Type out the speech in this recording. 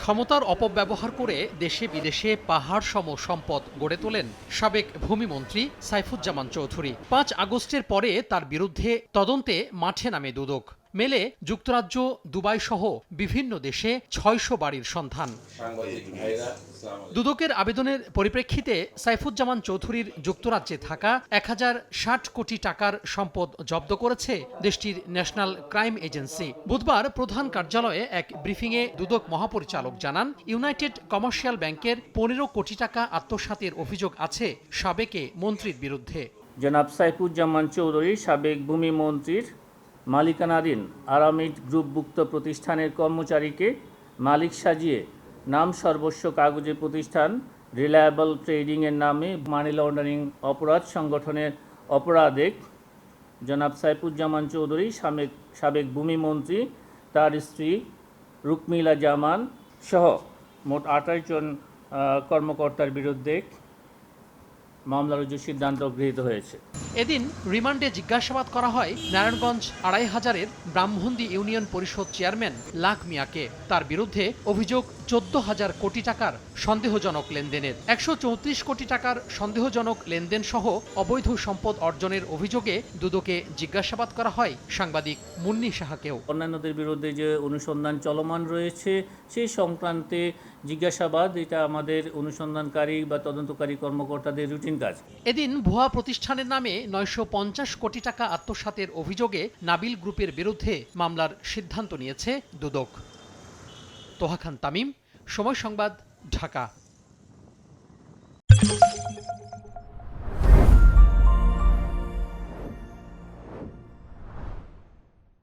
ক্ষমতার অপব্যবহার করে দেশে বিদেশে পাহাড় সম সম্পদ গড়ে তোলেন সাবেক ভূমিমন্ত্রী সাইফুজ্জামান চৌধুরী। ৫ আগস্টের পরে তার বিরুদ্ধে তদন্তে মাঠে নামে দুদক। মেলে যুক্তরাজ্য, দুবাই সহ বিভিন্ন দেশে ৬০০ বাড়ির সন্ধান। দুদকের আবেদনের পরিপ্রেক্ষিতে সাইফুজ্জামান চৌধুরীর যুক্তরাজ্যে থাকা ১,০৬০ কোটি টাকার সম্পদ জব্দ করেছে দেশটির ন্যাশনাল ক্রাইম এজেন্সি। বুধবার প্রধান কার্যালয়ে এক ব্রিফিংয়ে দুদক মহাপরিচালক জানান, ইউনাইটেড কমার্শিয়াল ব্যাংকের ১৫ কোটি টাকা আত্মসাতের অভিযোগ আছে সাবেক মন্ত্রীর বিরুদ্ধে। জনাব সাইফুজ্জামান চৌধুরী সাবেক ভূমিমন্ত্রীর মালিকানাধীন আরামিড গ্রুপভুক্ত প্রতিষ্ঠানের কর্মচারীকে মালিক সাজিয়ে নাম সর্বস্ব কাগজে প্রতিষ্ঠান রিলায়েবল ট্রেডিংয়ের নামে মানি লন্ডারিং অপরাধ সংগঠনের অপরাধে জনাব সাইফুজ্জামান চৌধুরী সাবেক ভূমিমন্ত্রী, তার স্ত্রী রুকমিলা জামান সহ মোট ২৮ জন কর্মকর্তার বিরুদ্ধে মামলা রুজুর সিদ্ধান্ত গৃহীত হয়েছে। এদিন রিমান্ডে জিজ্ঞাসাবাদ করা হয় নারায়ণগঞ্জ ২৫০০-এর ব্রাহ্মণদী ইউনিয়ন পরিষদ চেয়ারম্যান লাখ মিয়াকে। তার বিরুদ্ধে অভিযোগ ১৪,০০০ কোটি টাকার সন্দেহজনক লেনদেনের। ১৩৪ কোটি টাকার সন্দেহজনক লেনদেন সহ অবৈধ সম্পদ অর্জনের অভিযোগে দুদকে জিজ্ঞাসাবাদ করা হয় সাংবাদিক মুন্নি সাহাকেও। অন্যান্যদের বিরুদ্ধে যে অনুসন্ধান চলমান রয়েছে সেই সংক্রান্তে জিজ্ঞাসাবাদ, এটা আমাদের অনুসন্ধানকারী বা তদন্তকারী কর্মকর্তাদের রুটিন কাজ। এদিন ভুয়া প্রতিষ্ঠানের নামে ৯৫০ কোটি টাকা আত্মসাতের অভিযোগে নাবিল গ্রুপের বিরুদ্ধে মামলার সিদ্ধান্ত নিয়েছে দুদক। তোহা খান তামিম, সময় সংবাদ, ঢাকা।